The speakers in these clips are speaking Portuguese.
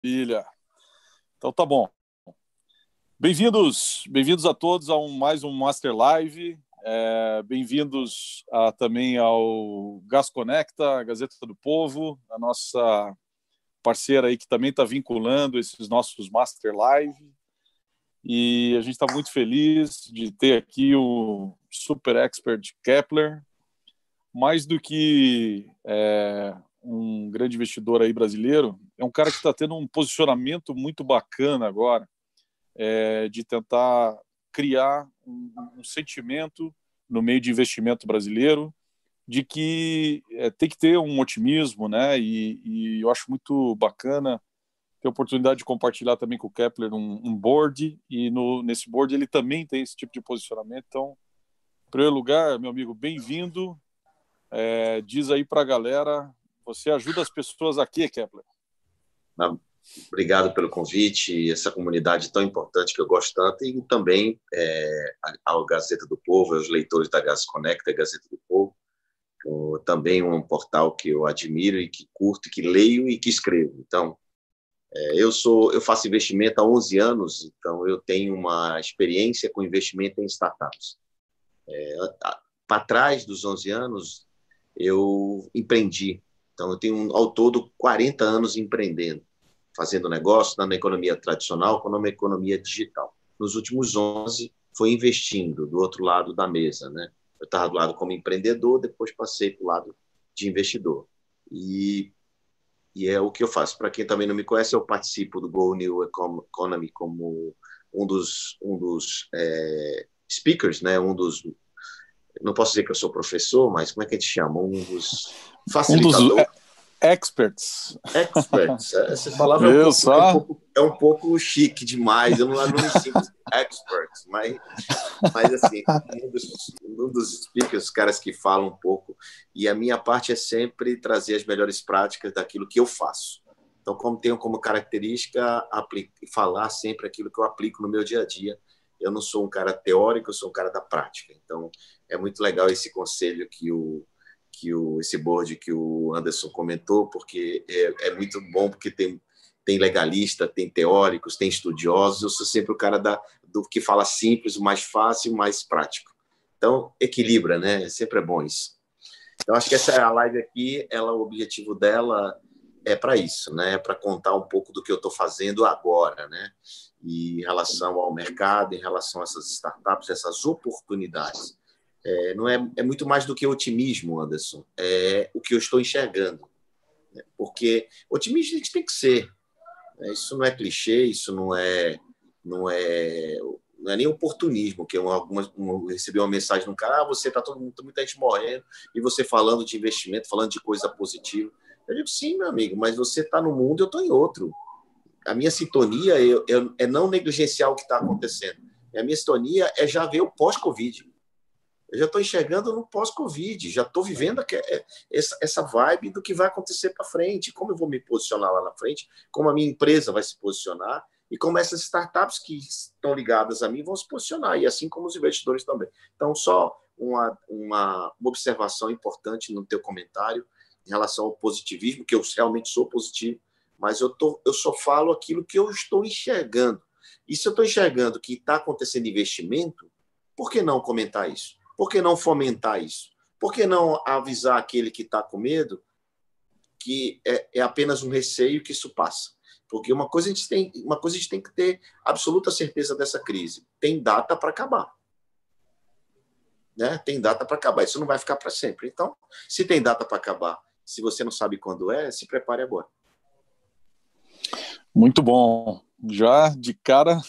Maravilha. Então tá bom. Bem-vindos a todos a mais um Master Live. Bem-vindos também ao Gas Conecta, a Gazeta do Povo, a nossa parceira aí que também está vinculando esses nossos Master Live. E a gente está muito feliz de ter aqui o Super Expert Kepler, mais do que um grande investidor aí brasileiro, é um cara que está tendo um posicionamento muito bacana agora, de tentar criar um sentimento no meio de investimento brasileiro de que tem que ter um otimismo, né? E eu acho muito bacana ter a oportunidade de compartilhar também com o Kepler um board, e nesse board ele também tem esse tipo de posicionamento. Então, em primeiro lugar, meu amigo, bem-vindo. Diz aí para a galera, você ajuda as pessoas aqui, Kepler? Obrigado pelo convite, essa comunidade tão importante que eu gosto tanto, e também ao Gazeta do Povo, aos leitores da Gas Conecta, Gazeta do Povo, também um portal que eu admiro e que curto, que leio e que escrevo. Então, eu faço investimento há 11 anos, então eu tenho uma experiência com investimento em startups. Para trás dos 11 anos, eu empreendi. Então, eu tenho, ao todo, 40 anos empreendendo, fazendo negócio na economia tradicional como na economia digital. Nos últimos 11, foi investindo do outro lado da mesa, né? Eu estava do lado como empreendedor, depois passei para o lado de investidor. E é o que eu faço. Para quem também não me conhece, eu participo do Go New Economy como um dos speakers, né? Não posso dizer que eu sou professor, mas como é que a gente chama? Um dos facilitadores. Experts. Essa palavra é um pouco chique demais. Eu não me sinto expert, mas assim, um dos speakers, os caras que falam um pouco. E a minha parte é sempre trazer as melhores práticas daquilo que eu faço. Então, como tenho como característica falar sempre aquilo que eu aplico no meu dia a dia. Eu não sou um cara teórico, eu sou um cara da prática. Então, é muito legal esse conselho esse board que o Anderson comentou, porque é muito bom, porque tem legalista, tem teóricos, tem estudiosos. Eu sou sempre o cara do que fala simples, mais fácil, mais prático. Então, equilibra, né? Sempre é bom isso. Então, acho que essa live aqui, o objetivo dela é para isso, né? Para contar um pouco do que eu estou fazendo agora, né? E em relação ao mercado, em relação a essas startups, essas oportunidades. É muito mais do que otimismo, Anderson. É o que eu estou enxergando. Né? Porque otimista a gente tem que ser. Né? Isso não é clichê, isso não é nem oportunismo, que eu recebi uma mensagem de um cara, você está muita gente morrendo, e você falando de investimento, falando de coisa positiva. Eu digo, sim, meu amigo, mas você está num mundo, eu estou em outro. A minha sintonia é não negligenciar o que está acontecendo. A minha sintonia é já ver o pós-Covid. Eu já estou enxergando no pós-Covid, já estou vivendo essa vibe do que vai acontecer para frente, como eu vou me posicionar lá na frente, como a minha empresa vai se posicionar e como essas startups que estão ligadas a mim vão se posicionar, e assim como os investidores também. Então, só uma observação importante no teu comentário em relação ao positivismo, que eu realmente sou positivo, mas eu só falo aquilo que eu estou enxergando. E se eu estou enxergando que está acontecendo investimento, por que não comentar isso? Por que não fomentar isso? Por que não avisar aquele que está com medo que é apenas um receio que isso passa? Porque uma coisa a gente tem que ter absoluta certeza dessa crise. Tem data para acabar. Né? Tem data para acabar. Isso não vai ficar para sempre. Então, se tem data para acabar, se você não sabe quando se prepare agora. Muito bom. Já de cara,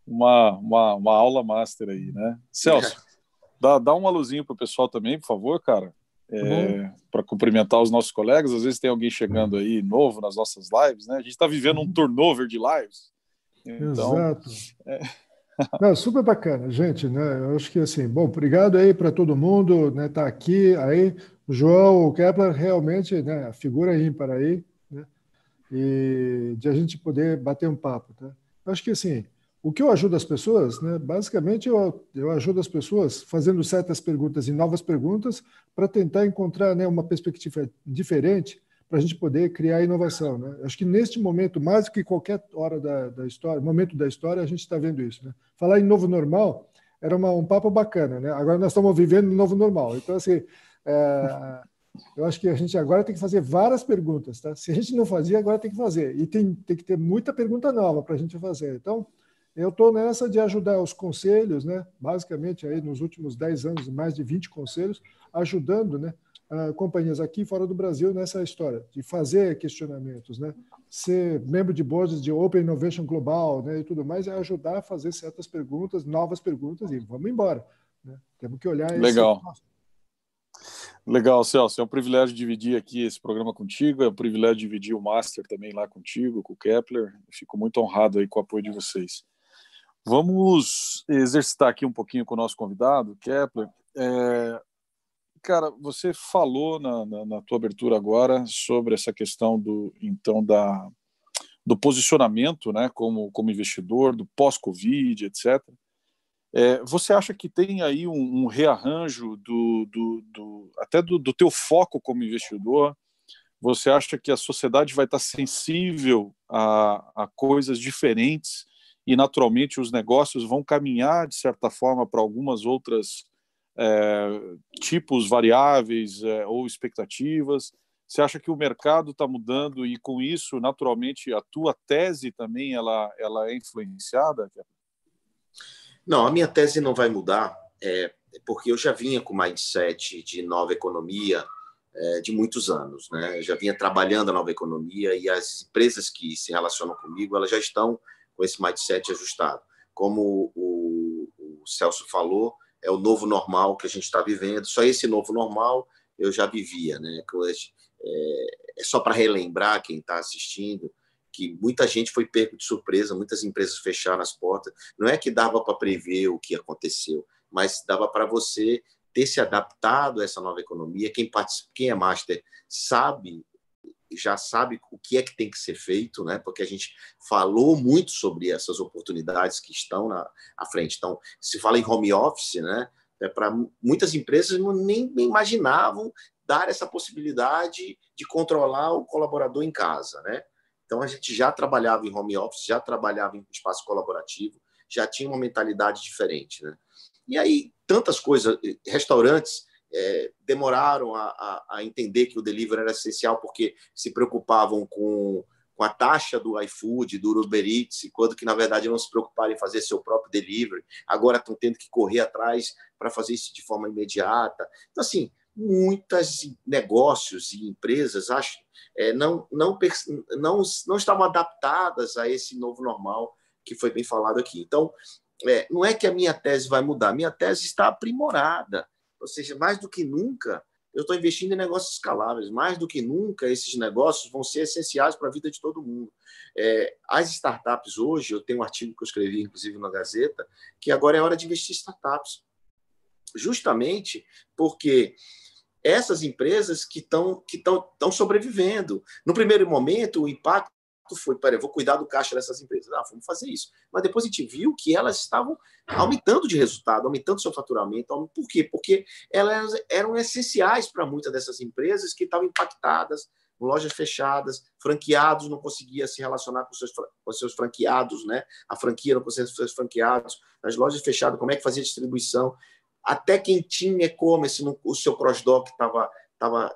uma aula master aí, né? Celso, dá uma luzinha para o pessoal também, por favor, cara, para cumprimentar os nossos colegas. Às vezes tem alguém chegando aí novo nas nossas lives, né? A gente está vivendo um turnover de lives. Então, exato. Não, super bacana, gente, né? Eu acho que assim, bom, obrigado aí para todo mundo, né? Tá aqui, aí o João, o Kepler, realmente, né? A figura ímpar aí, né? E de a gente poder bater um papo, tá? Eu acho que assim, o que eu ajudo as pessoas, né? Basicamente eu ajudo as pessoas fazendo certas perguntas e novas perguntas para tentar encontrar, né, uma perspectiva diferente para a gente poder criar inovação, né? Acho que neste momento, mais do que qualquer hora da história, momento da história, a gente está vendo isso, né? Falar em novo normal era um papo bacana, né? Agora nós estamos vivendo um novo normal. Então, assim, eu acho que a gente agora tem que fazer várias perguntas, tá? Se a gente não fazia, agora tem que fazer. E tem que ter muita pergunta nova para a gente fazer. Então, eu estou nessa de ajudar os conselhos, né? Basicamente, aí, nos últimos 10 anos, mais de 20 conselhos, ajudando, né? Companhias aqui fora do Brasil nessa história de fazer questionamentos, né? Ser membro de boards de Open Innovation Global, né? E tudo mais, é ajudar a fazer certas perguntas, novas perguntas, e vamos embora, né? Temos que olhar Legal. Legal, Celso. É um privilégio dividir aqui esse programa contigo, é um privilégio dividir o Master também lá contigo, com o Kepler. Eu fico muito honrado aí com o apoio de vocês. Vamos exercitar aqui um pouquinho com o nosso convidado, Kepler. Cara, você falou na tua abertura agora sobre essa questão do posicionamento, né, como investidor, do pós-Covid, etc. Você acha que tem aí um rearranjo até do teu foco como investidor? Você acha que a sociedade vai estar sensível a coisas diferentes e, naturalmente, os negócios vão caminhar, de certa forma, para algumas outras tipos variáveis ou expectativas? Você acha que o mercado está mudando e, com isso, naturalmente, a tua tese também ela é influenciada? Não, a minha tese não vai mudar, porque eu já vinha com mindset de nova economia de muitos anos, né? Eu já vinha trabalhando a nova economia e as empresas que se relacionam comigo, elas já estão com esse mindset ajustado. Como o Celso falou, é o novo normal que a gente está vivendo. Só esse novo normal eu já vivia, né? É só para relembrar quem está assistindo que muita gente foi pego de surpresa, muitas empresas fecharam as portas. Não é que dava para prever o que aconteceu, mas dava para você ter se adaptado a essa nova economia. Quem é master já sabe o que é que tem que ser feito, né? Porque a gente falou muito sobre essas oportunidades que estão à frente. Então, se fala em home office, né? Para muitas empresas nem imaginavam dar essa possibilidade de controlar o colaborador em casa, né? Então, a gente já trabalhava em home office, já trabalhava em espaço colaborativo, já tinha uma mentalidade diferente, né? E aí, tantas coisas, restaurantes demoraram a entender que o delivery era essencial porque se preocupavam com a taxa do iFood, do Uber Eats, quando que, na verdade, não se preocuparam em fazer seu próprio delivery. Agora estão tendo que correr atrás para fazer isso de forma imediata. Então, assim, muitos negócios e empresas não estavam adaptadas a esse novo normal que foi bem falado aqui. Então, não é que a minha tese vai mudar, minha tese está aprimorada. Ou seja, mais do que nunca, eu estou investindo em negócios escaláveis. Mais do que nunca, esses negócios vão ser essenciais para a vida de todo mundo. As startups hoje, eu tenho um artigo que eu escrevi, inclusive, na Gazeta, que agora é hora de investir em startups. Justamente porque essas empresas que estão sobrevivendo. No primeiro momento, o impacto foi, eu vou cuidar do caixa dessas empresas. Vamos fazer isso. Mas depois a gente viu que elas estavam aumentando de resultado, aumentando seu faturamento. Por quê? Porque elas eram essenciais para muitas dessas empresas que estavam impactadas, com lojas fechadas, franqueados não conseguiam se relacionar com seus franqueados, né? A franquia não conseguia com seus franqueados, as lojas fechadas, como é que fazia distribuição? Até quem tinha e-commerce, o seu cross-dock estava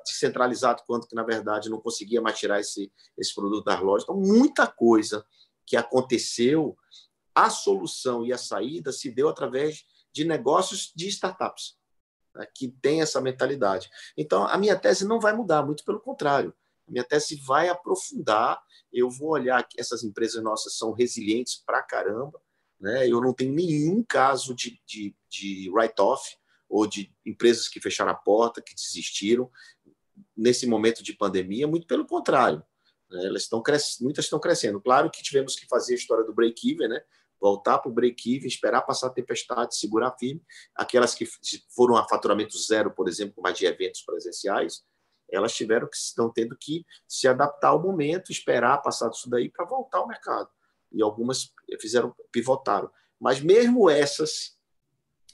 descentralizado, quanto que, na verdade, não conseguia mais tirar esse produto das lojas. Então, muita coisa que aconteceu, a solução e a saída se deu através de negócios de startups, né, que tem essa mentalidade. Então, a minha tese não vai mudar, muito pelo contrário. A minha tese vai aprofundar, eu vou olhar que essas empresas nossas são resilientes pra caramba, né? Eu não tenho nenhum caso de write-off ou de empresas que fecharam a porta, que desistiram nesse momento de pandemia, muito pelo contrário. Né? Muitas estão crescendo. Claro que tivemos que fazer a história do break-even, né? Voltar para o break-even, esperar passar a tempestade, segurar firme. Aquelas que foram a faturamento zero, por exemplo, com mais de eventos presenciais, elas estão tendo que se adaptar ao momento, esperar passar disso daí para voltar ao mercado. E algumas pivotaram. Mas mesmo essas,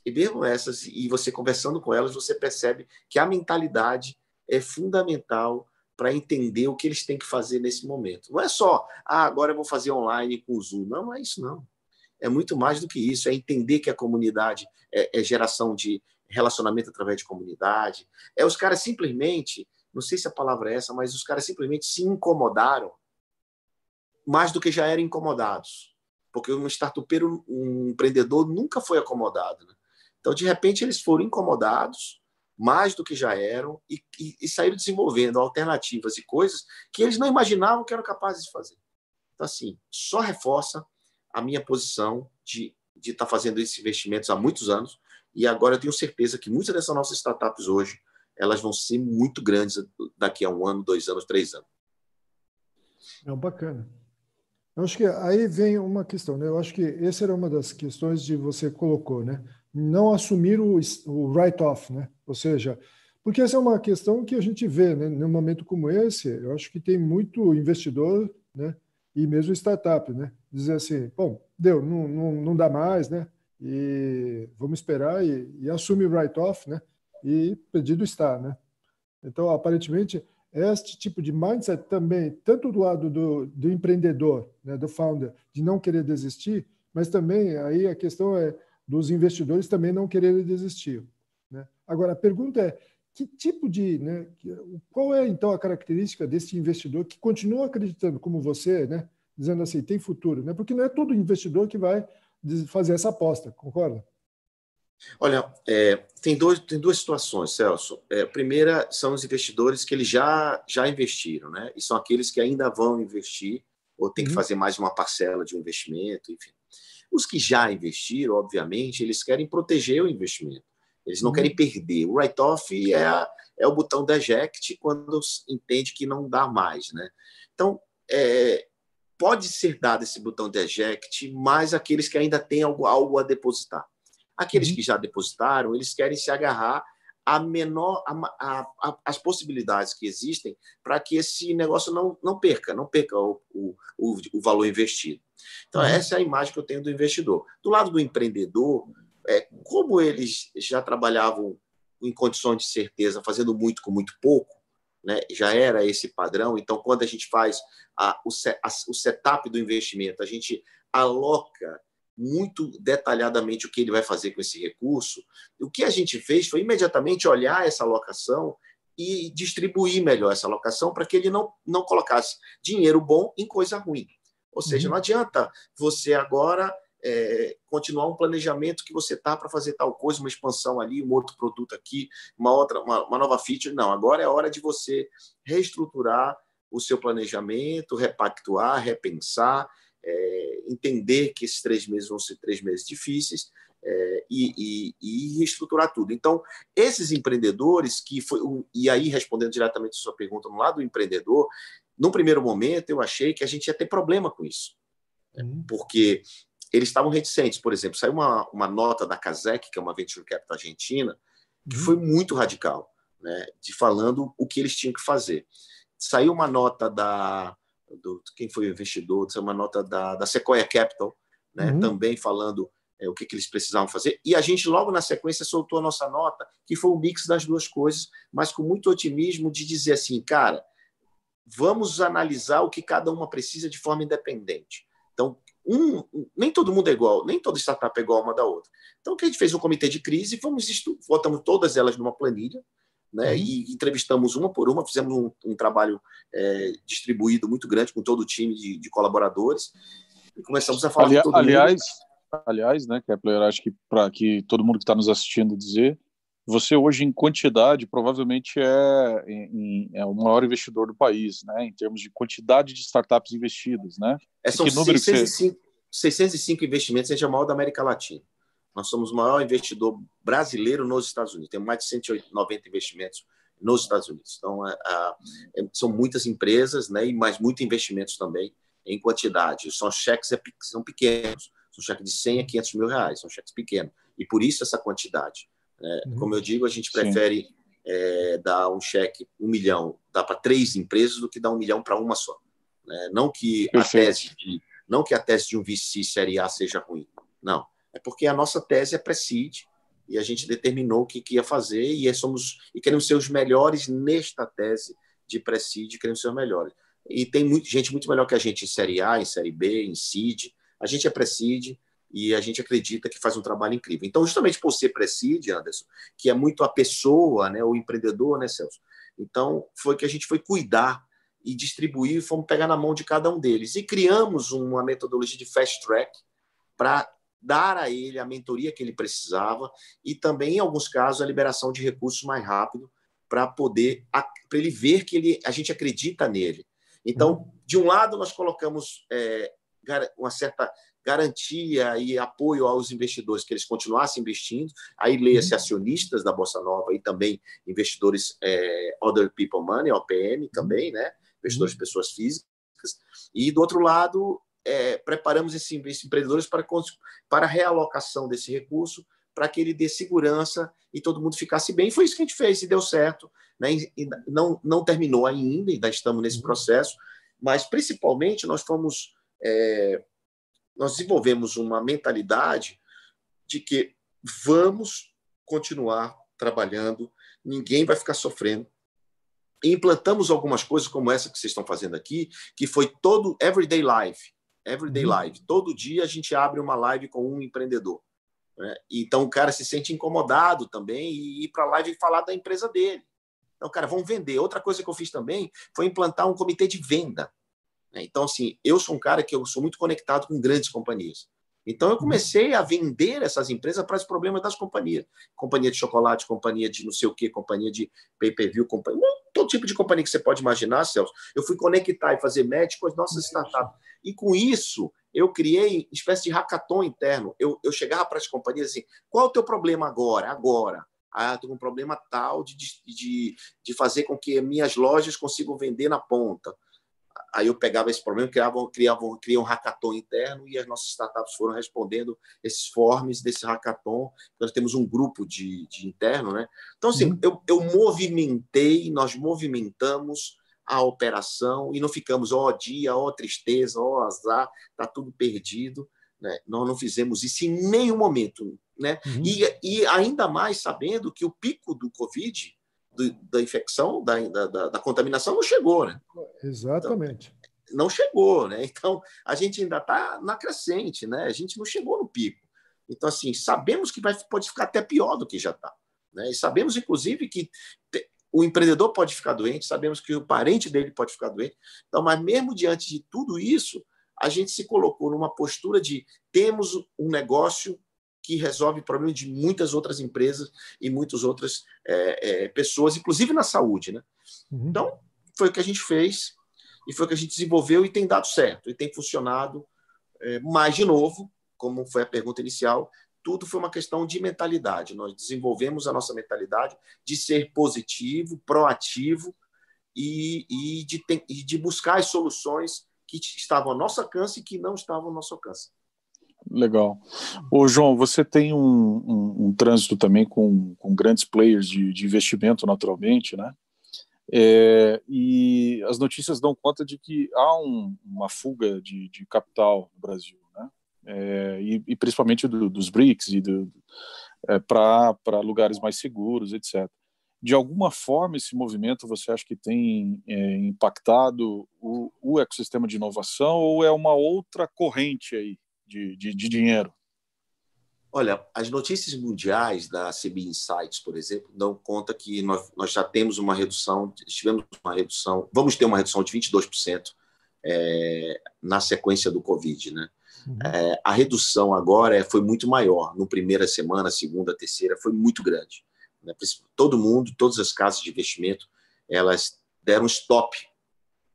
e você conversando com elas, você percebe que a mentalidade é fundamental para entender o que eles têm que fazer nesse momento. Não é só, agora eu vou fazer online com o Zoom. Não é isso, não. É muito mais do que isso. É entender que a comunidade é geração de relacionamento através de comunidade. Os caras simplesmente, não sei se a palavra é essa, mas os caras simplesmente se incomodaram mais do que já eram incomodados. Porque um startupeiro, um empreendedor, nunca foi acomodado, né? Então, de repente, eles foram incomodados mais do que já eram e saíram desenvolvendo alternativas e coisas que eles não imaginavam que eram capazes de fazer. Então, assim, só reforça a minha posição de estar fazendo esses investimentos há muitos anos, e agora eu tenho certeza que muitas dessas nossas startups hoje, elas vão ser muito grandes daqui a 1 ano, 2 anos, 3 anos. Bacana. Eu acho que aí vem uma questão, né? Eu acho que essa era uma das questões que você colocou, né? Não assumir o write-off, né? Ou seja, porque essa é uma questão que a gente vê, né? Num momento como esse, eu acho que tem muito investidor, né? E mesmo startup, né? Dizer assim, bom, não dá mais, né? E vamos esperar e assume o write-off, né? E pedido está, né? Então, aparentemente, este tipo de mindset também, tanto do lado do empreendedor, né, do founder, de não querer desistir, mas também aí a questão é dos investidores também não quererem desistir, né? Agora, a pergunta é, que tipo de, né, qual é então a característica desse investidor que continua acreditando como você, né, dizendo assim, tem futuro, né? Porque não é todo investidor que vai fazer essa aposta, concorda? Olha, tem duas situações, Celso. A primeira são os investidores que eles já investiram, né? E são aqueles que ainda vão investir ou tem que fazer mais uma parcela de um investimento, enfim. Os que já investiram, obviamente, eles querem proteger o investimento. Eles não querem perder. O write-off é o botão de eject quando entende que não dá mais, né? Então, pode ser dado esse botão de eject, mas aqueles que ainda têm algo a depositar. Aqueles que já depositaram, eles querem se agarrar às possibilidades que existem para que esse negócio não perca o valor investido. Então, essa é a imagem que eu tenho do investidor. Do lado do empreendedor, como eles já trabalhavam em condições de certeza, fazendo muito com muito pouco, né, já era esse padrão. Então, quando a gente faz o setup do investimento, a gente aloca muito detalhadamente o que ele vai fazer com esse recurso. O que a gente fez foi imediatamente olhar essa alocação e distribuir melhor essa alocação para que ele não colocasse dinheiro bom em coisa ruim. Ou seja, não adianta você agora continuar um planejamento que você está para fazer tal coisa, uma expansão ali, um outro produto aqui, uma nova feature. Não, agora é hora de você reestruturar o seu planejamento, repactuar, repensar, entender que esses 3 meses vão ser 3 meses difíceis e reestruturar tudo. Então, esses empreendedores e aí respondendo diretamente a sua pergunta no lado do empreendedor, num primeiro momento eu achei que a gente ia ter problema com isso, porque eles estavam reticentes. Por exemplo, saiu uma nota da Casec, que é uma venture capital argentina, que foi muito radical, né, falando o que eles tinham que fazer. Saiu uma nota quem foi o investidor, uma nota da Sequoia Capital, né, também falando o que eles precisavam fazer. E a gente, logo na sequência, soltou a nossa nota, que foi um mix das duas coisas, mas com muito otimismo de dizer assim, cara, vamos analisar o que cada uma precisa de forma independente. Então, nem todo mundo é igual, nem toda startup é igual uma da outra. Então, o que a gente fez um comitê de crise, botamos todas elas numa planilha, né, e entrevistamos uma por uma, fizemos um trabalho distribuído muito grande com todo o time de colaboradores e começamos a falar com todo mundo. Aliás, né, Kepler, acho que para que todo mundo que está nos assistindo dizer, você hoje em quantidade provavelmente é o maior investidor do país, né, em termos de quantidade de startups investidas, né? São 605 investimentos, a gente é o maior da América Latina. Nós somos o maior investidor brasileiro nos Estados Unidos. Temos mais de 190 investimentos nos Estados Unidos. Então, são muitas empresas, né, mas muitos investimentos também em quantidade. São cheques são pequenos. São cheques de 100 a 500 mil reais. São cheques pequenos. E por isso essa quantidade. Como eu digo, a gente prefere dar um cheque 1 milhão, dar para 3 empresas do que dar 1 milhão para uma só. Não que a tese de um VC Série A seja ruim. Não. É porque a nossa tese é pre-seed e a gente determinou o que ia fazer e queremos ser os melhores nesta tese de pré-seed, queremos ser os melhores. E tem gente muito melhor que a gente em Série A, em Série B, em seed. A gente é pré-seed e a gente acredita que faz um trabalho incrível. Então, justamente por ser pré-seed, Anderson, que é muito a pessoa, né, o empreendedor, né, Celso? Então, foi que a gente foi cuidar e distribuir, fomos pegar na mão de cada um deles. E criamos uma metodologia de fast track para dar a ele a mentoria que ele precisava e também, em alguns casos, a liberação de recursos mais rápido para ele ver que a gente acredita nele. Então, de um lado, nós colocamos uma certa garantia e apoio aos investidores que eles continuassem investindo, aí leia-se acionistas da Bossa Nova e também investidores Other People Money, OPM também, né? Investidores de pessoas físicas. E, do outro lado, preparamos esses empreendedores para a realocação desse recurso, para que ele dê segurança e todo mundo ficasse bem. Foi isso que a gente fez e deu certo. Né? E não terminou ainda estamos nesse processo, mas, principalmente, nós desenvolvemos uma mentalidade de que vamos continuar trabalhando, ninguém vai ficar sofrendo. E implantamos algumas coisas como essa que vocês estão fazendo aqui, que foi todo Everyday Live. Todo dia a gente abre uma live com um empreendedor. Né? Então o cara se sente incomodado também e ir para a live e falar da empresa dele. Então, cara, vamos vender. Outra coisa que eu fiz também foi implantar um comitê de venda. Então, assim, eu sou um cara que eu sou muito conectado com grandes companhias. Então, eu comecei a vender essas empresas para os problemas das companhias. Companhia de chocolate, companhia de não sei o quê, companhia de pay-per-view, todo tipo de companhia que você pode imaginar, Celso. Eu fui conectar e fazer match com as nossas startups. E, com isso, eu criei uma espécie de hackathon interno. Eu chegava para as companhias assim, qual é o teu problema agora? Estou com um problema tal de fazer com que minhas lojas consigam vender na ponta. Aí eu pegava esse problema, criava um hackathon interno e as nossas startups foram respondendo esses forms desse hackathon. Nós temos um grupo de interno, né? Então, assim, nós movimentamos a operação e não ficamos, dia, tristeza, azar, está tudo perdido. Né? Nós não fizemos isso em nenhum momento. Né? E ainda mais sabendo que o pico do Covid, da infecção, da contaminação, não chegou. Né? Exatamente. Então, não chegou. Né? Então, a gente ainda está na crescente. Né? A gente não chegou no pico. Então, assim, sabemos que pode ficar até pior do que já está. Né? E sabemos, inclusive, que o empreendedor pode ficar doente, sabemos que o parente dele pode ficar doente. Então, mas mesmo diante de tudo isso, a gente se colocou numa postura de temos um negócio que resolve o problema de muitas outras empresas e muitas outras pessoas, inclusive na saúde. Né? Então, foi o que a gente fez e foi o que a gente desenvolveu e tem dado certo, e tem funcionado. Mas, de novo, como foi a pergunta inicial, tudo foi uma questão de mentalidade. Nós desenvolvemos a nossa mentalidade de ser positivo, proativo e de buscar as soluções que estavam ao nosso alcance e que não estavam ao nosso alcance. Legal. Ô, João, você tem um trânsito também com grandes players de investimento, naturalmente, né? E as notícias dão conta de que há uma fuga de capital no Brasil, né? E principalmente dos BRICS e para lugares mais seguros, etc. De alguma forma, esse movimento você acha que tem impactado o ecossistema de inovação ou é uma outra corrente aí de dinheiro? Olha, as notícias mundiais da CB Insights, por exemplo, dão conta que nós já temos vamos ter uma redução de 22% na sequência do Covid, né? A redução agora foi muito maior. No primeira semana, segunda, terceira, foi muito grande. Né? Todo mundo, todas as casas de investimento, elas deram stop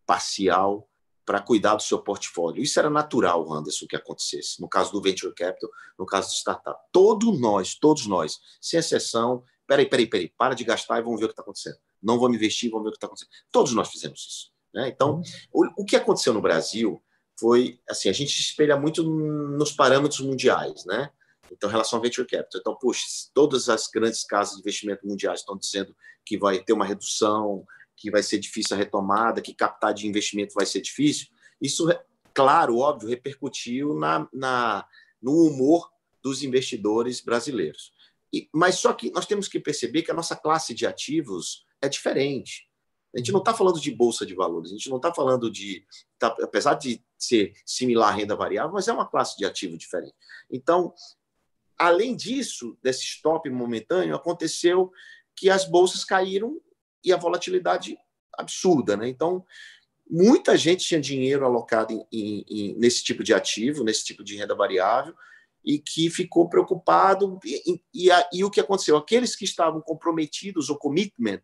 parcial para cuidar do seu portfólio. Isso era natural, Anderson, que acontecesse. No caso do Venture Capital, no caso do Startup. Todos nós, sem exceção, peraí, para de gastar e vamos ver o que está acontecendo. Não vamos investir, vamos ver o que está acontecendo. Todos nós fizemos isso. Né? Então, o que aconteceu no Brasil foi, assim, a gente se espelha muito nos parâmetros mundiais, né? Então, em relação ao Venture Capital. Então, poxa, todas as grandes casas de investimento mundiais estão dizendo que vai ter uma redução, que vai ser difícil a retomada, que captar de investimento vai ser difícil. Isso, claro, óbvio, repercutiu no humor dos investidores brasileiros. Mas só que nós temos que perceber que a nossa classe de ativos é diferente. A gente não está falando de bolsa de valores, a gente não está falando de... apesar de ser similar à renda variável, mas é uma classe de ativo diferente. Então, além disso, desse stop momentâneo, aconteceu que as bolsas caíram e a volatilidade absurda, né? Então, muita gente tinha dinheiro alocado nesse tipo de ativo, nesse tipo de renda variável, e que ficou preocupado. E o que aconteceu? Aqueles que estavam comprometidos, ou commitment,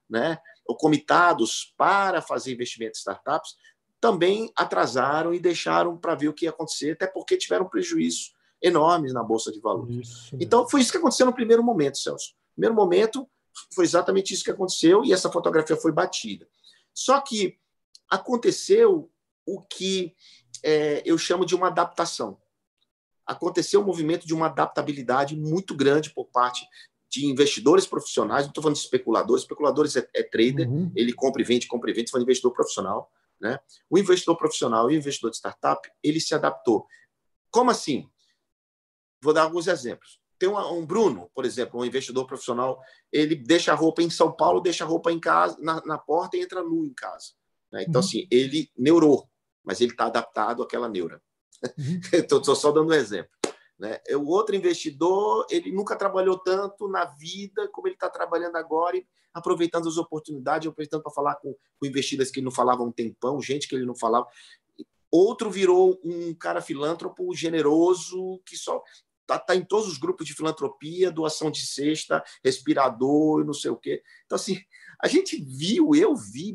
né, ou comitados para fazer investimento em startups, também atrasaram e deixaram para ver o que ia acontecer, até porque tiveram prejuízos enormes na Bolsa de Valores. Então, foi isso que aconteceu no primeiro momento, Celso. No primeiro momento, foi exatamente isso que aconteceu, e essa fotografia foi batida. Só que aconteceu o que eu chamo de uma adaptação. Aconteceu um movimento de uma adaptabilidade muito grande por parte de investidores profissionais, não estou falando de especuladores, especuladores é trader, ele compra e vende, você fala investidor profissional, né? O investidor profissional e o investidor de startup, ele se adaptou. Como assim? Vou dar alguns exemplos. Tem um Bruno, por exemplo, um investidor profissional, ele deixa a roupa em São Paulo, deixa a roupa em casa, na porta e entra nu em casa. Né? Então, assim, ele neurou, mas ele está adaptado àquela neura. Estou só dando um exemplo. Né? O outro investidor, ele nunca trabalhou tanto na vida como ele está trabalhando agora, e aproveitando as oportunidades, aproveitando para falar com investidores que ele não falava há um tempão, gente que ele não falava. Outro virou um cara filântropo generoso, que só está em todos os grupos de filantropia, doação de cesta, respirador e não sei o quê. Então, assim, a gente viu, eu vi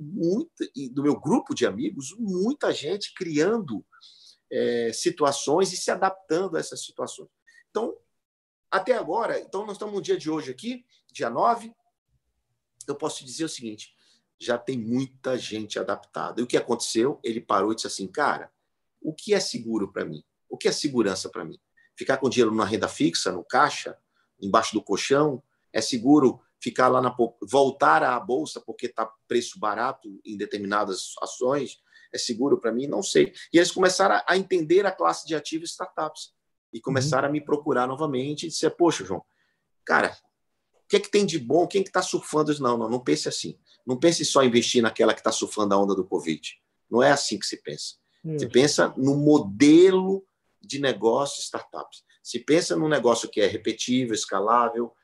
do meu grupo de amigos, muita gente criando situações e se adaptando a essas situações. Então, até agora, nós estamos no dia de hoje aqui, dia 9, eu posso te dizer o seguinte, já tem muita gente adaptada. E o que aconteceu? Ele parou e disse assim, cara, o que é seguro para mim? O que é segurança para mim? Ficar com dinheiro numa renda fixa, no caixa, embaixo do colchão? É seguro ficar lá voltar à bolsa porque está preço barato em determinadas ações? É seguro para mim? Não sei. E eles começaram a entender a classe de ativos startups e começaram a me procurar novamente e dizer, poxa, João, cara, o que é que tem de bom? Quem que está surfando? Não pense assim. Não pense só em investir naquela que está surfando a onda do Covid. Não é assim que se pensa. Se pensa no modelo de negócio startups. Se pensa num negócio que é repetível, escalável,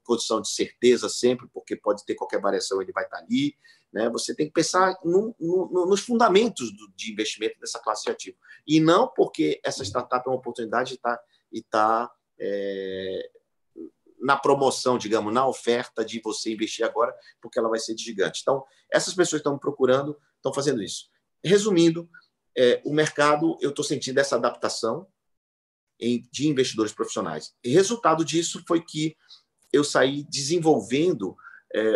condição de certeza sempre, porque pode ter qualquer variação, ele vai estar ali. Né? Você tem que pensar nos fundamentos de investimento dessa classe de ativo. E não porque essa startup é uma oportunidade e está na promoção, digamos, na oferta de você investir agora, porque ela vai ser de gigante. Então, essas pessoas estão procurando, estão fazendo isso. Resumindo, o mercado, eu estou sentindo essa adaptação de investidores profissionais. E resultado disso foi que eu saí desenvolvendo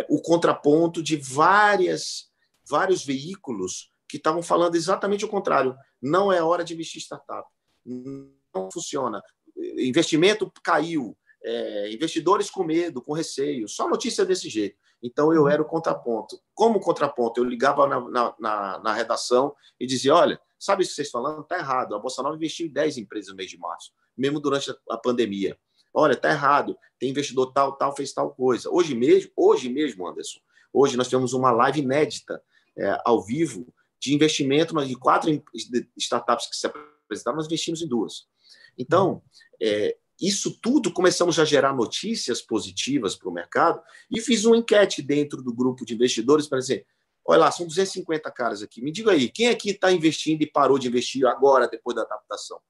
o contraponto de vários veículos que estavam falando exatamente o contrário. Não é hora de investir em startup. Não funciona. Investimento caiu. Investidores com medo, com receio. Só notícia desse jeito. Então, eu era o contraponto. Como contraponto, eu ligava na redação e dizia, olha, sabe isso que vocês estão falando? Está errado. A Bolsa Nova investiu em 10 empresas no mês de março, mesmo durante a pandemia. Olha, está errado. Tem investidor tal, fez tal coisa. Hoje mesmo, Anderson, hoje nós temos uma live inédita, ao vivo, de investimento de 4 startups que se apresentaram, nós investimos em 2. Então, isso tudo começamos a gerar notícias positivas para o mercado e fiz uma enquete dentro do grupo de investidores para dizer, olha lá, são 250 caras aqui, me diga aí, quem aqui está investindo e parou de investir agora, depois da adaptação?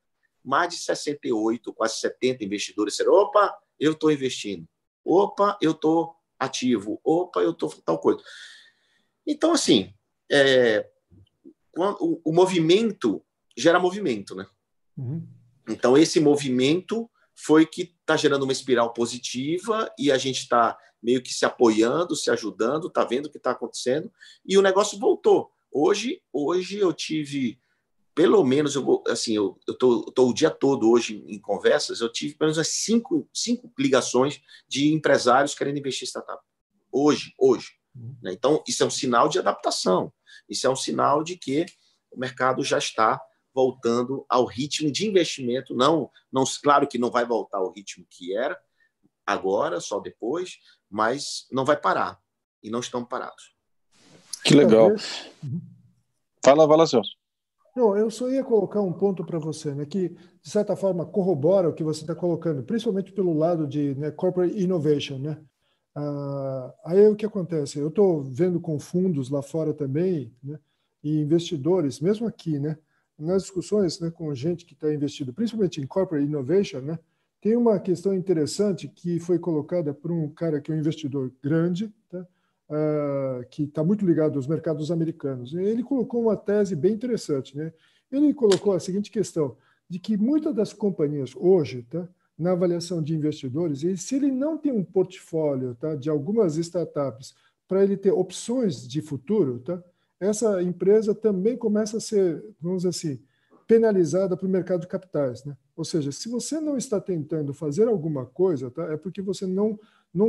Mais de 68, quase 70 investidores disseram, opa, eu estou investindo, opa, eu estou ativo, opa, eu estou tal coisa. Então, assim, o movimento gera movimento, né? Então, esse movimento foi que está gerando uma espiral positiva e a gente está meio que se apoiando, se ajudando, está vendo o que está acontecendo e o negócio voltou. Hoje eu tive, pelo menos, eu estou o dia todo hoje em conversas, eu tive pelo menos 5 ligações de empresários querendo investir em startup. Hoje. Né? Então, isso é um sinal de adaptação. Isso é um sinal de que o mercado já está voltando ao ritmo de investimento, não, claro que não vai voltar ao ritmo que era agora, só depois, mas não vai parar, e não estamos parados. Que legal. Fala, Celso. Não, eu só ia colocar um ponto para você, né, que, de certa forma, corrobora o que você está colocando, principalmente pelo lado de, né, corporate innovation, né? Aí o que acontece? Eu estou vendo com fundos lá fora também, né, e investidores, mesmo aqui, né, nas discussões, né, com gente que está investido, principalmente em corporate innovation, né, tem uma questão interessante que foi colocada por um cara que é um investidor grande, tá? Que está muito ligado aos mercados americanos. Ele colocou uma tese bem interessante, né? Ele colocou a seguinte questão, de que muitas das companhias hoje, tá, na avaliação de investidores, se ele não tem um portfólio, tá, de algumas startups para ele ter opções de futuro, tá, essa empresa também começa a ser, vamos dizer assim, penalizada para o mercado de capitais, né? Ou seja, se você não está tentando fazer alguma coisa, tá, é porque você não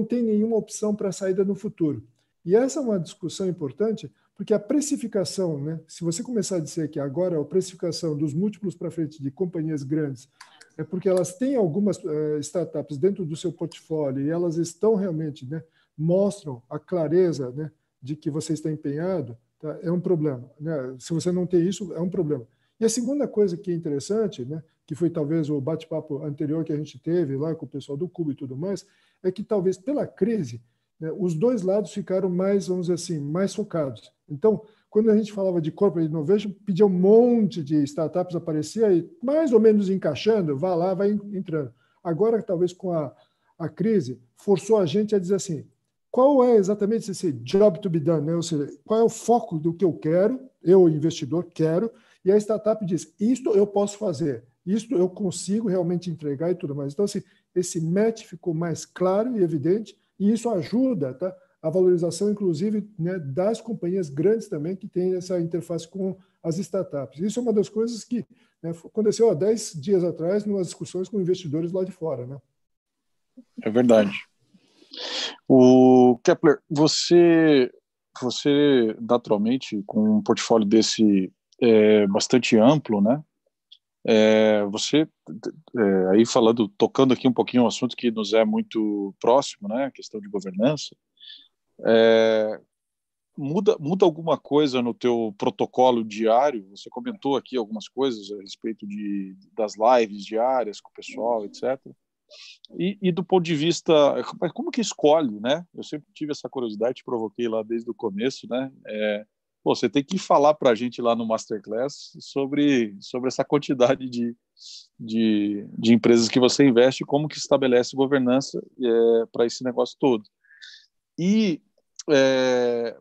tem nenhuma opção para saída no futuro. E essa é uma discussão importante, porque a precificação, né, se você começar a dizer que agora a precificação dos múltiplos para frente de companhias grandes é porque elas têm algumas startups dentro do seu portfólio e elas estão realmente, né, mostram a clareza, né, de que você está empenhado, tá, é um problema, né? Se você não tem isso, é um problema. E a segunda coisa que é interessante, né, que foi talvez o bate-papo anterior que a gente teve lá com o pessoal do Cubo e tudo mais, é que talvez pela crise, né, os dois lados ficaram mais, vamos dizer assim, mais focados. Então, quando a gente falava de corporate innovation, pedia um monte de startups aparecia e mais ou menos encaixando, vá lá, vai entrando. Agora, talvez com a crise, forçou a gente a dizer assim, qual é exatamente esse job to be done, né? Ou seja, qual é o foco do que eu quero, eu, investidor, quero, e a startup diz, isto eu posso fazer, isto eu consigo realmente entregar e tudo mais. Então, assim, esse match ficou mais claro e evidente, e isso ajuda, tá, a valorização, inclusive, né, das companhias grandes também que têm essa interface com as startups. Isso é uma das coisas que, né, aconteceu há 10 dias atrás, nas discussões com investidores lá de fora, né? É verdade. O Kepler, você naturalmente, com um portfólio desse bastante amplo, né? Você, aí tocando aqui um pouquinho um assunto que nos é muito próximo, né? A questão de governança. Muda alguma coisa no teu protocolo diário? Você comentou aqui algumas coisas a respeito das lives diárias com o pessoal, etc. E do ponto de vista, como que escolhe, né? Eu sempre tive essa curiosidade, te provoquei lá desde o começo, né? Você tem que falar para a gente lá no Masterclass sobre essa quantidade de empresas que você investe, como que estabelece governança para esse negócio todo.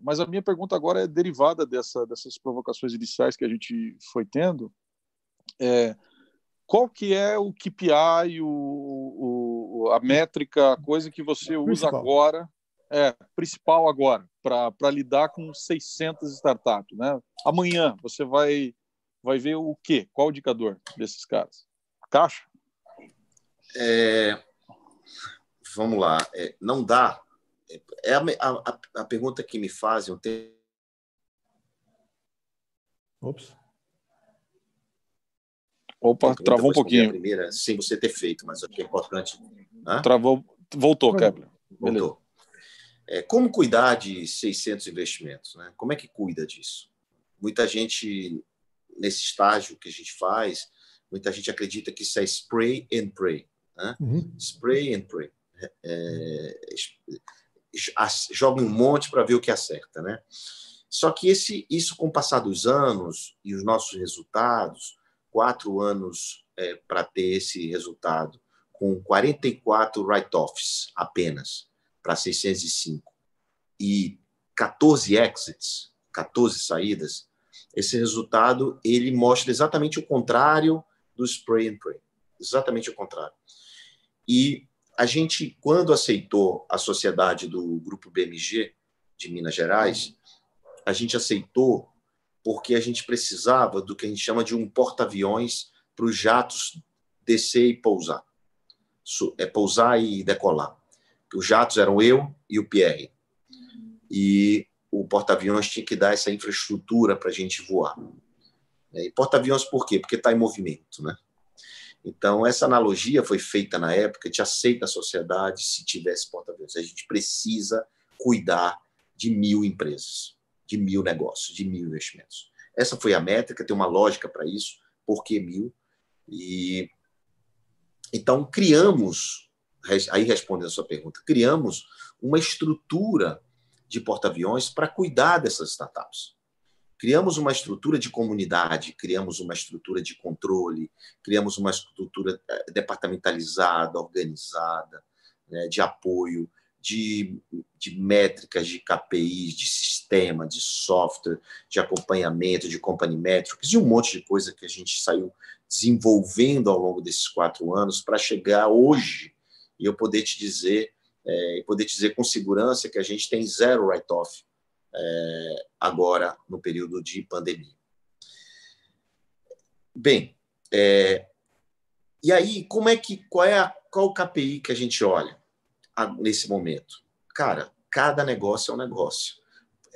Mas a minha pergunta agora é derivada dessas provocações iniciais que a gente foi tendo. Qual que é o KPI, a métrica, a coisa que você usa agora, principal agora, para lidar com 600 startups, né? Amanhã você vai ver o quê? Qual o indicador desses caras? Caixa? Vamos lá. Não dá. A pergunta que me fazem. Opa, travou um pouquinho. A primeira, sem você ter feito, mas o que é importante. Né? Travou, voltou, Kepler. Voltou. Como cuidar de 600 investimentos? Né? Como é que cuida disso? Muita gente, nesse estágio que a gente faz, muita gente acredita que isso é spray and pray. Né? Spray and pray. Joga um monte para ver o que acerta. Né? Só que isso, com o passar dos anos e os nossos resultados, 4 anos para ter esse resultado, com 44 write-offs apenas, para 605, e 14 exits, 14 saídas, esse resultado ele mostra exatamente o contrário do spray and pray. Exatamente o contrário. E a gente, quando aceitou a sociedade do Grupo BMG de Minas Gerais, a gente aceitou porque a gente precisava do que a gente chama de um porta-aviões para os jatos descer e pousar. Pousar e decolar. Os jatos eram eu e o Pierre. E o porta-aviões tinha que dar essa infraestrutura para a gente voar. E porta-aviões por quê? Porque está em movimento. Né? Então, essa analogia foi feita na época, a gente aceita a sociedade se tivesse porta-aviões. A gente precisa cuidar de 1.000 empresas. de 1.000 negócios, de 1.000 investimentos. Essa foi a métrica, tem uma lógica para isso, por que 1.000? E então criamos, aí respondendo a sua pergunta, criamos uma estrutura de porta-aviões para cuidar dessas startups. Criamos uma estrutura de comunidade, criamos uma estrutura de controle, criamos uma estrutura departamentalizada, organizada, né, de apoio, de métricas, de KPIs, de sistema, de software, de acompanhamento, de company metrics, e um monte de coisa que a gente saiu desenvolvendo ao longo desses 4 anos para chegar hoje e eu poder te dizer, com segurança que a gente tem 0 write-off agora no período de pandemia. Bem, e aí qual o KPI que a gente olha nesse momento? Cara, cada negócio é um negócio.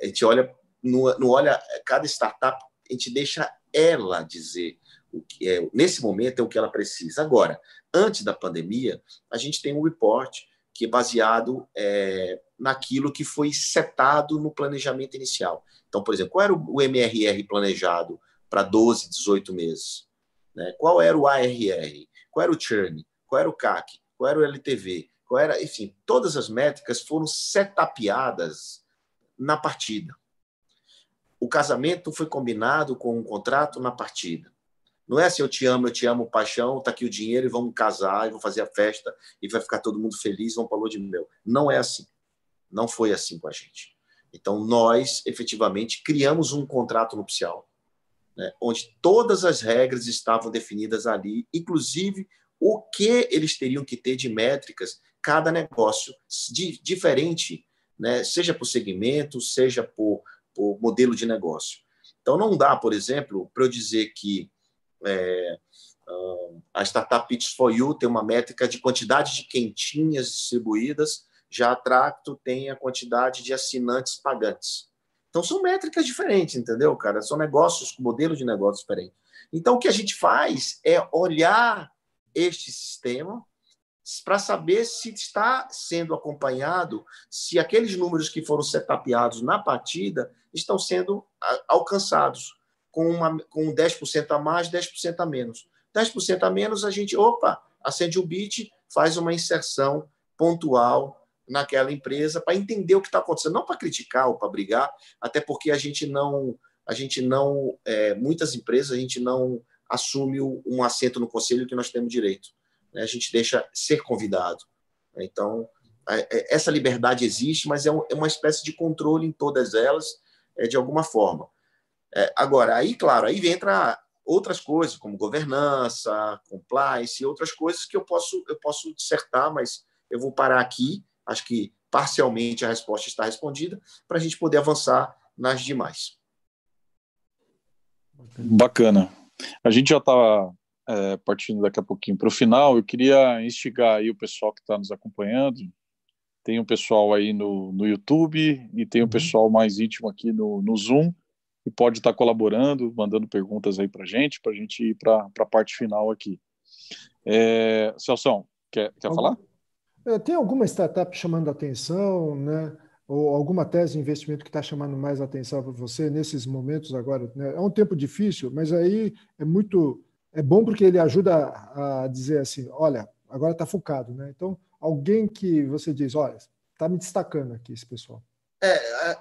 A gente olha, não olha cada startup, a gente deixa ela dizer o que é, nesse momento é o que ela precisa. Agora, antes da pandemia, a gente tem um report que é baseado naquilo que foi setado no planejamento inicial. Então, por exemplo, qual era o MRR planejado para 12, 18 meses? Né? Qual era o ARR? Qual era o churn? Qual era o CAC? Qual era o LTV? Qual era, enfim, todas as métricas foram setapeadas na partida. O casamento foi combinado com um contrato na partida. Não é assim, eu te amo, paixão, está aqui o dinheiro e vamos casar, e vamos fazer a festa, e vai ficar todo mundo feliz, vamos para a lua de mel. Não é assim. Não foi assim com a gente. Então, nós, efetivamente, criamos um contrato nupcial, né, onde todas as regras estavam definidas ali, inclusive o que eles teriam que ter de métricas, cada negócio diferente, né, seja por segmento, seja por modelo de negócio. Então, não dá, por exemplo, para eu dizer que a Startup Pitch for You tem uma métrica de quantidade de quentinhas distribuídas, já a Tracto tem a quantidade de assinantes pagantes. Então, são métricas diferentes, entendeu, cara? São negócios com modelo de negócio diferente. Então, o que a gente faz é olhar este sistema para saber se está sendo acompanhado, se aqueles números que foram setapeados na partida estão sendo alcançados com 10% a mais, 10% a menos. 10% a menos, a gente, acende o bit, faz uma inserção pontual naquela empresa para entender o que está acontecendo, não para criticar ou para brigar, até porque muitas empresas, a gente não assume um assento no conselho que nós temos direito. Né? A gente deixa ser convidado. Então, essa liberdade existe, mas é uma espécie de controle em todas elas, de alguma forma. Agora, aí, claro, aí entra outras coisas, como governança, compliance e outras coisas que eu posso dissertar, mas eu vou parar aqui. Acho que parcialmente a resposta está respondida para a gente poder avançar nas demais. Bacana. A gente já está partindo daqui a pouquinho para o final. Eu queria instigar aí o pessoal que está nos acompanhando. Tem um pessoal aí no YouTube e tem um pessoal mais íntimo aqui no Zoom, e pode estar colaborando, mandando perguntas aí para a gente ir para a parte final aqui. Celso, quer falar? Tem alguma startup chamando a atenção, né? Ou alguma tese de investimento que está chamando mais atenção para você nesses momentos agora? Né? É um tempo difícil, mas aí é bom porque ele ajuda a dizer assim, olha, agora está focado, né? Então, alguém que você diz, olha, está me destacando aqui esse pessoal.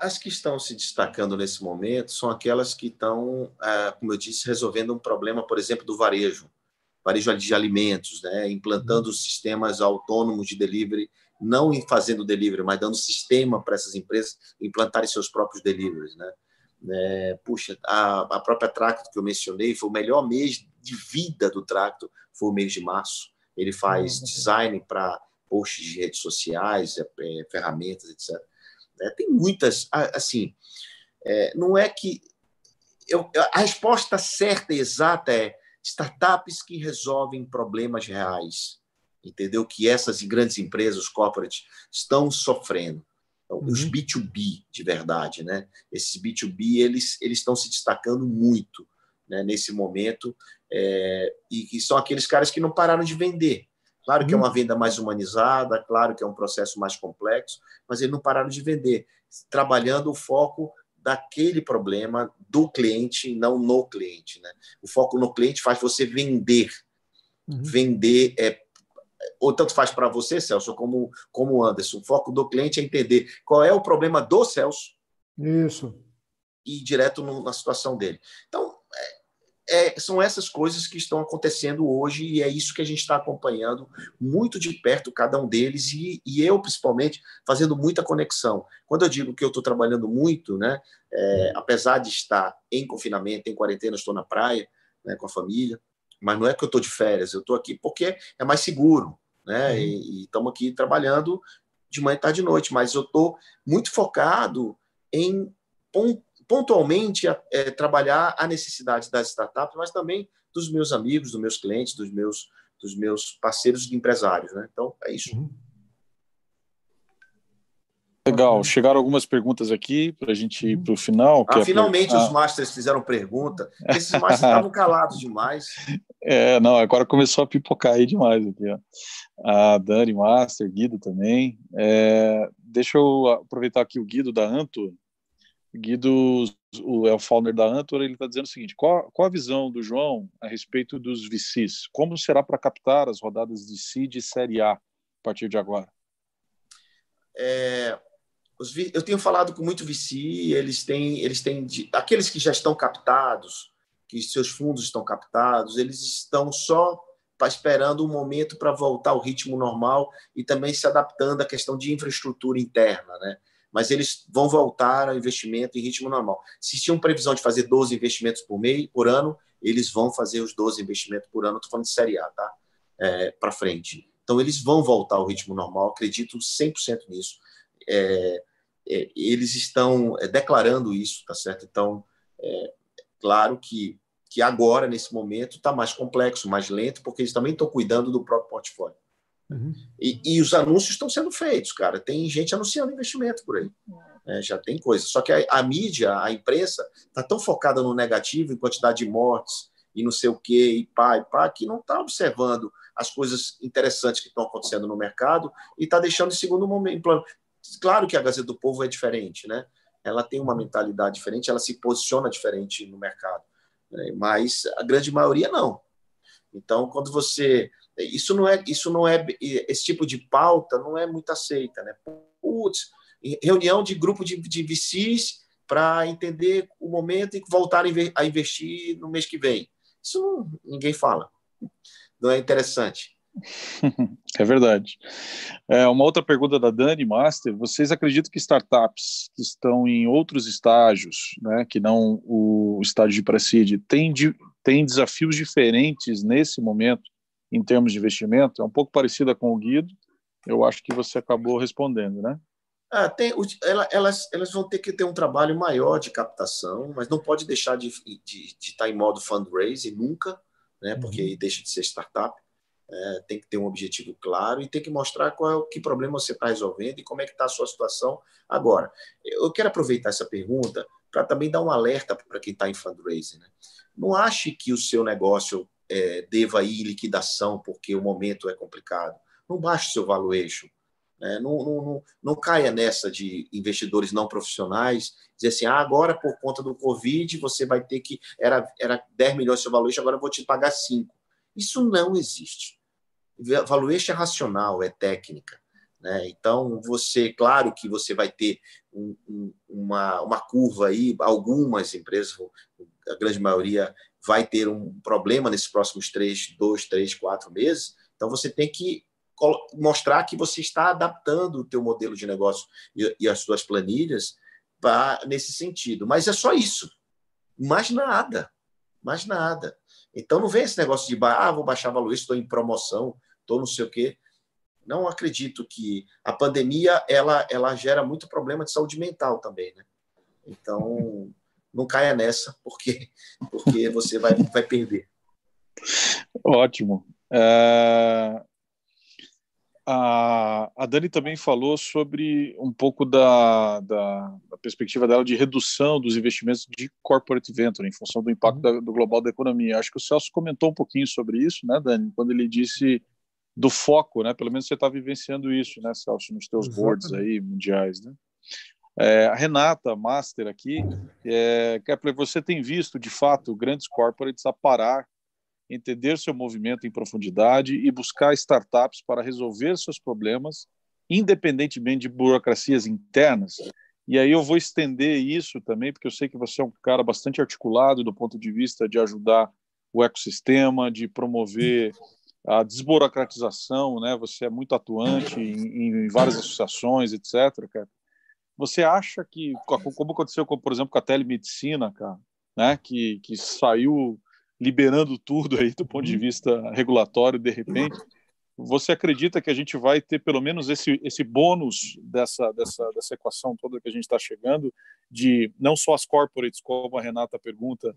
As que estão se destacando nesse momento são aquelas que estão, como eu disse, resolvendo um problema, por exemplo, do varejo de alimentos, né? Implantando sistemas autônomos de delivery, não fazendo delivery, mas dando sistema para essas empresas implantarem seus próprios deliveries. Né? Puxa, a própria Tracto que eu mencionei, foi o melhor mês de vida do Tracto, foi o mês de março. Ele faz design para posts de redes sociais, ferramentas, etc. Tem muitas, assim, não é que... a resposta certa e exata é startups que resolvem problemas reais, entendeu? Que essas grandes empresas, os corporates, estão sofrendo. Então, os B2B, de verdade, né? Esses B2B, eles estão se destacando muito, né, nesse momento, e que são aqueles caras que não pararam de vender. Claro que é uma venda mais humanizada, claro que é um processo mais complexo, mas eles não pararam de vender, trabalhando o foco daquele problema do cliente, não no cliente, né? O foco no cliente faz você vender. Vender ou tanto faz para você, Celso, como o Anderson. O foco do cliente é entender qual é o problema do Celso. Isso. E ir direto na situação dele. Então, são essas coisas que estão acontecendo hoje e é isso que a gente está acompanhando muito de perto, cada um deles, e eu, principalmente, fazendo muita conexão. Quando eu digo que eu estou trabalhando muito, né, apesar de estar em confinamento, em quarentena, estou na praia, né, com a família, mas não é que eu estou de férias, eu estou aqui porque é mais seguro, né, e estamos aqui trabalhando de manhã, tarde e noite, mas eu estou muito focado em pontualmente trabalhar a necessidade das startups, mas também dos meus amigos, dos meus clientes, dos meus parceiros empresários, né? Então, é isso. Legal. Chegaram algumas perguntas aqui para a gente ir para o final. Finalmente os Masters fizeram pergunta. Esses Masters estavam calados demais. Não, agora começou a pipocar aí demais aqui, ó. A Dani Master, Guido também. Deixa eu aproveitar aqui o Guido da Antor. Guido é o founder da Antor, ele está dizendo o seguinte: qual a visão do João a respeito dos VCs? Como será para captar as rodadas de seed e série A partir de agora? Eu tenho falado com muito VC, eles têm aqueles que já estão captados, que seus fundos estão captados, eles estão só esperando um momento para voltar ao ritmo normal e também se adaptando à questão de infraestrutura interna, né? Mas eles vão voltar ao investimento em ritmo normal. Se tinham previsão de fazer 12 investimentos por ano, eles vão fazer os 12 investimentos por ano. Estou falando de série A, tá? Para frente. Então, eles vão voltar ao ritmo normal, acredito 100% nisso. Eles estão declarando isso, tá certo? Então, claro que agora, nesse momento, está mais complexo, mais lento, porque eles também estão cuidando do próprio portfólio. E os anúncios estão sendo feitos, cara. Tem gente anunciando investimento por aí. Já tem coisa. Só que a mídia, a imprensa, está tão focada no negativo, em quantidade de mortes, e não sei o quê, e pá, que não está observando as coisas interessantes que estão acontecendo no mercado e está deixando em segundo plano. Claro que a Gazeta do Povo é diferente, né? Ela tem uma mentalidade diferente, ela se posiciona diferente no mercado, né? Mas a grande maioria não. Então, quando você... Isso não é esse tipo de pauta não é muito aceita, né? Putz, reunião de grupo de VCs para entender o momento e voltar a investir no mês que vem. Isso ninguém fala. Não é interessante. É verdade. Uma outra pergunta da Dani Master: vocês acreditam que startups que estão em outros estágios, né, que não o estágio de pre-seed, têm desafios diferentes nesse momento em termos de investimento? É um pouco parecida com o Guido, eu acho que você acabou respondendo, né? Elas vão ter que ter um trabalho maior de captação, mas não pode deixar de estar em modo fundraising nunca, né, porque aí deixa de ser startup. Tem que ter um objetivo claro e tem que mostrar que problema você está resolvendo e como é que está a sua situação agora. Eu quero aproveitar essa pergunta para também dar um alerta para quem está em fundraising, né? Não ache que o seu negócio deva ir em liquidação porque o momento é complicado. Não baixe o seu valuation. Não caia nessa de investidores não profissionais dizer assim, agora por conta do Covid você vai ter que... Era 10 milhões seu valuation, agora eu vou te pagar 5. Isso não existe. Valuation é racional, é técnica, né? Então, claro que você vai ter uma curva aí, algumas empresas, a grande maioria, vai ter um problema nesses próximos 2, 3, 4 meses. Então, você tem que mostrar que você está adaptando o teu modelo de negócio e as suas planilhas nesse sentido. Mas é só isso. Mais nada. Então, não vem esse negócio de vou baixar valor, estou em promoção, estou não sei o quê. Não acredito que a pandemia ela gera muito problema de saúde mental também, né? Então, não caia nessa, porque você vai perder. Ótimo. A Dani também falou sobre um pouco da perspectiva dela de redução dos investimentos de corporate venture em função do impacto do global da economia. Acho que o Celso comentou um pouquinho sobre isso, né, Dani? Quando ele disse do foco, né? Pelo menos você está vivenciando isso, né, Celso, nos teus boards aí mundiais, né? A Renata Master aqui, Kepler, você tem visto, de fato, grandes corporates a parar, entender seu movimento em profundidade e buscar startups para resolver seus problemas, independentemente de burocracias internas. E aí eu vou estender isso também, porque eu sei que você é um cara bastante articulado do ponto de vista de ajudar o ecossistema, de promover a desburocratização, né? Você é muito atuante em várias associações, etc., cara. Você acha que, como aconteceu, por exemplo, com a telemedicina, cara, né? Que saiu liberando tudo aí do ponto de vista regulatório, de repente, você acredita que a gente vai ter pelo menos esse bônus dessa equação toda que a gente está chegando, de não só as corporates, como a Renata pergunta,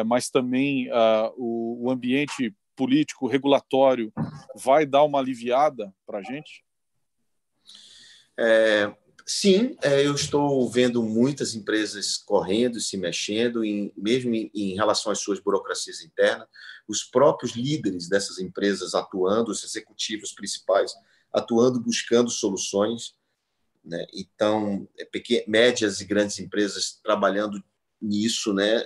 mas também o ambiente político, regulatório, vai dar uma aliviada para a gente? Sim, eu estou vendo muitas empresas correndo, se mexendo, mesmo em relação às suas burocracias internas, os próprios líderes dessas empresas atuando, os executivos principais atuando, buscando soluções, né? Então, médias e grandes empresas trabalhando nisso, né?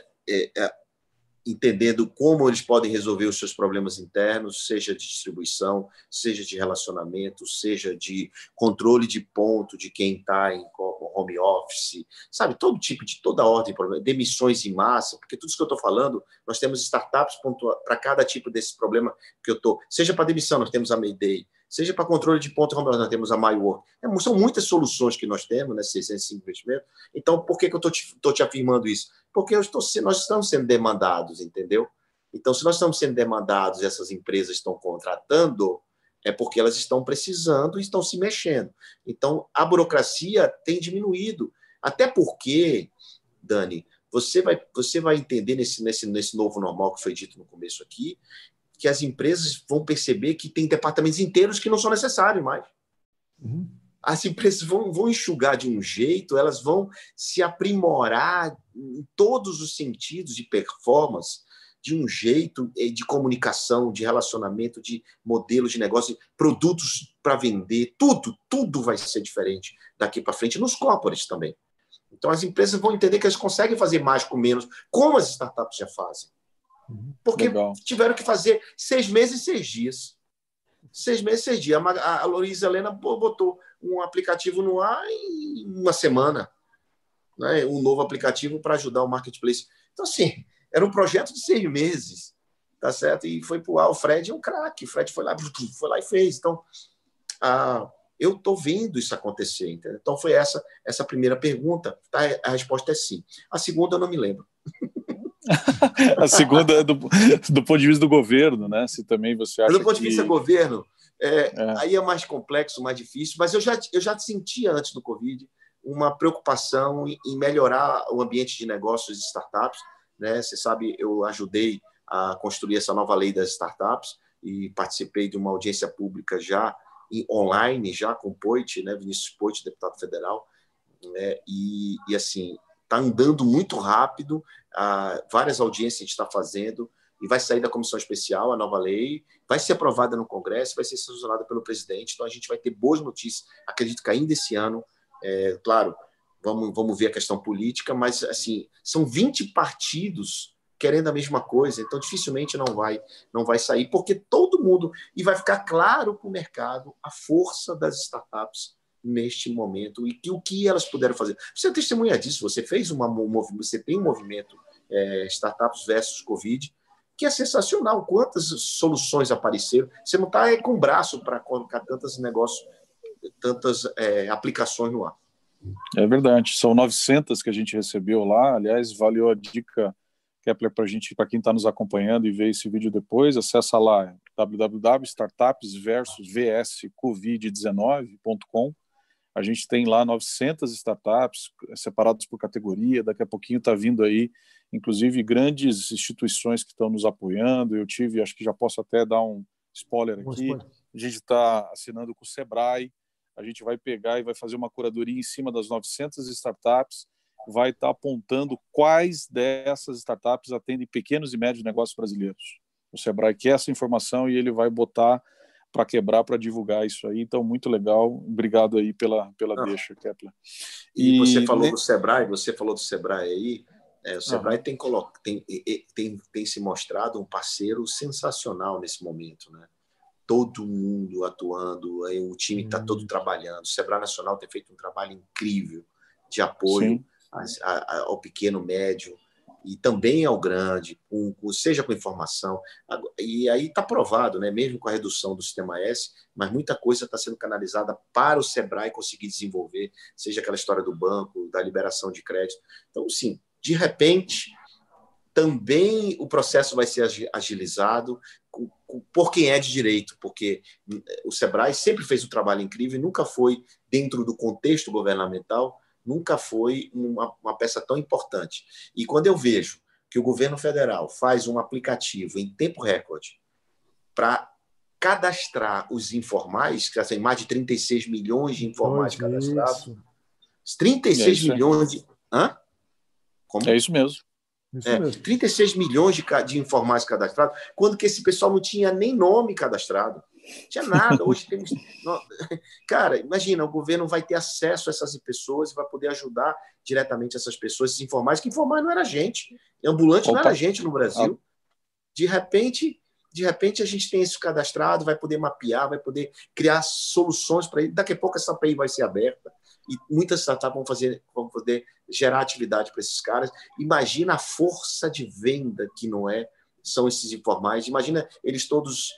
Entendendo como eles podem resolver os seus problemas internos, seja de distribuição, seja de relacionamento, seja de controle de ponto de quem está em home office, sabe? Todo tipo de toda ordem de problema, demissões em massa, porque tudo isso que eu estou falando, nós temos startups para cada tipo desse problema que eu estou. Seja para demissão, nós temos a Mayday, seja para controle de ponto, nós temos a MyWork. São muitas soluções que nós temos, né, 605 investimento. Então, por que eu estou te afirmando isso? Porque nós estamos sendo demandados, entendeu? Então, se nós estamos sendo demandados e essas empresas estão contratando, é porque elas estão precisando e estão se mexendo. Então, a burocracia tem diminuído. Até porque, Dani, você vai entender nesse novo normal que foi dito no começo aqui, que as empresas vão perceber que tem departamentos inteiros que não são necessários mais. Uhum. As empresas vão enxugar de um jeito, elas vão se aprimorar em todos os sentidos de performance, de um jeito de comunicação, de relacionamento, de modelo de negócio, produtos para vender, tudo vai ser diferente daqui para frente, nos corporates também. Então, as empresas vão entender que elas conseguem fazer mais com menos, como as startups já fazem. Porque tiveram que fazer 6 meses e 6 dias. 6 meses e 6 dias. A Luísa Helena botou um aplicativo no ar em uma semana, né? Um novo aplicativo para ajudar o marketplace. Então, assim, era um projeto de 6 meses, tá certo? E foi para o ar. O Fred é um craque. O Fred foi lá e fez. Então, eu estou vendo isso acontecer. Entendeu? Então, foi essa primeira pergunta. Tá? A resposta é sim. A segunda eu não me lembro. A segunda é do ponto de vista do governo, né? Se também você acha do ponto de vista do governo, aí é mais complexo, mais difícil, mas eu já sentia antes do Covid uma preocupação em melhorar o ambiente de negócios de startups, né? Você sabe, eu ajudei a construir essa nova lei das startups e participei de uma audiência pública já online, já com o Poit, né? Vinícius Poit, deputado federal, né? E assim, está andando muito rápido, várias audiências a gente está fazendo, e vai sair da comissão especial a nova lei, vai ser aprovada no Congresso, vai ser sancionada pelo presidente, então a gente vai ter boas notícias, acredito que ainda esse ano, claro, vamos ver a questão política, mas assim, são 20 partidos querendo a mesma coisa, então dificilmente não vai sair, porque todo mundo, e vai ficar claro para o mercado a força das startups neste momento e o que elas puderam fazer. Você é testemunha disso, você tem um movimento Startups versus Covid, que é sensacional. Quantas soluções apareceram? Você não está com o braço para colocar tantos negócios, tantas aplicações no ar. É verdade. São 900 que a gente recebeu lá. Aliás, valeu a dica, Kepler, para quem está nos acompanhando e vê esse vídeo depois. Acessa lá www.startupsversus-covid19.com. A gente tem lá 900 startups separadas por categoria. Daqui a pouquinho está vindo aí, inclusive, grandes instituições que estão nos apoiando. Eu acho que já posso até dar um spoiler aqui. A gente está assinando com o Sebrae. A gente vai pegar e vai fazer uma curadoria em cima das 900 startups. Vai estar apontando quais dessas startups atendem pequenos e médios negócios brasileiros. O Sebrae quer essa informação e ele vai botar para quebrar, para divulgar isso aí. Então, muito legal. Obrigado aí pela deixa, Kepler. E você falou do Sebrae aí. O Sebrae tem se mostrado um parceiro sensacional nesse momento, né? Todo mundo atuando, aí o time está todo trabalhando. O Sebrae Nacional tem feito um trabalho incrível de apoio ao pequeno, médio e também ao grande, seja com informação. E aí está provado, né? Mesmo com a redução do Sistema S, mas muita coisa está sendo canalizada para o Sebrae conseguir desenvolver, seja aquela história do banco, da liberação de crédito. Então, sim, de repente, também o processo vai ser agilizado por quem é de direito, porque o Sebrae sempre fez um trabalho incrível e nunca foi, dentro do contexto governamental, nunca foi uma peça tão importante. E quando eu vejo que o governo federal faz um aplicativo em tempo recorde para cadastrar os informais, que tem mais de 36 milhões de informais cadastrados. 36 milhões de... Hã? Como? É isso mesmo. 36 milhões de informais cadastrados, quando que esse pessoal não tinha nem nome cadastrado. Não tinha nada. Hoje temos... Cara, imagina, o governo vai ter acesso a essas pessoas e vai poder ajudar diretamente essas pessoas, esses informais, que informais não era gente. Ambulante não era gente no Brasil. De repente, a gente tem isso cadastrado, vai poder mapear, vai poder criar soluções para ele. Daqui a pouco essa API vai ser aberta e muitas startups vão poder gerar atividade para esses caras. Imagina a força de venda que são esses informais. Imagina eles todos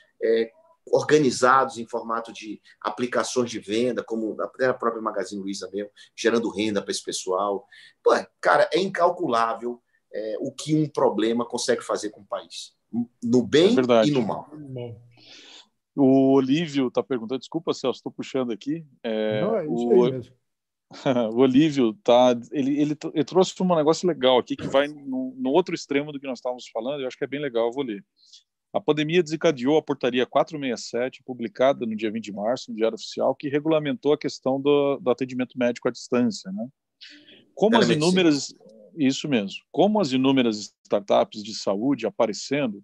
organizados em formato de aplicações de venda, como a própria Magazine Luiza mesmo, gerando renda para esse pessoal. Pô, cara, é incalculável o que um problema consegue fazer com o país. No bem e no mal. O Olívio está perguntando, desculpa, Celso, estou puxando aqui. Não, é isso aí mesmo. O Olívio ele trouxe um negócio legal aqui que vai no outro extremo do que nós estávamos falando. Eu acho que é bem legal, eu vou ler. A pandemia desencadeou a portaria 467, publicada no dia 20 de março, no Diário Oficial, que regulamentou a questão do atendimento médico à distância, né? Como as inúmeras startups de saúde aparecendo,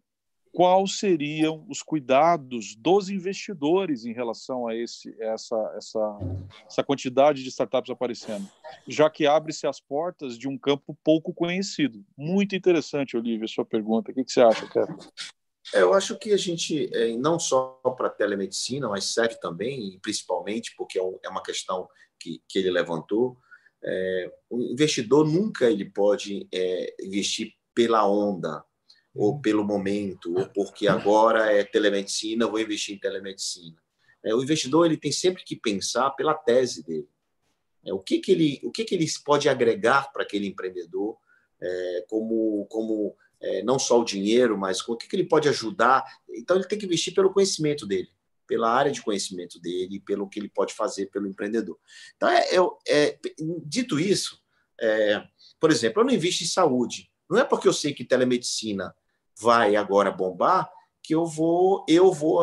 quais seriam os cuidados dos investidores em relação a essa quantidade de startups aparecendo, já que abre-se as portas de um campo pouco conhecido. Muito interessante, Olívia, a sua pergunta. O que você acha, Kepler? Eu acho que a gente, não só para a telemedicina, mas serve também, e principalmente porque é uma questão que ele levantou, o investidor nunca ele pode investir pela onda, ou pelo momento, ou porque agora é telemedicina, eu vou investir em telemedicina. O investidor ele tem sempre que pensar pela tese dele. O que ele pode agregar para aquele empreendedor, como não só o dinheiro, mas o que ele pode ajudar. Então, ele tem que investir pelo conhecimento dele, pela área de conhecimento dele, pelo que ele pode fazer pelo empreendedor. Então, dito isso, por exemplo, eu não invisto em saúde. Não é porque eu sei que telemedicina vai agora bombar que eu vou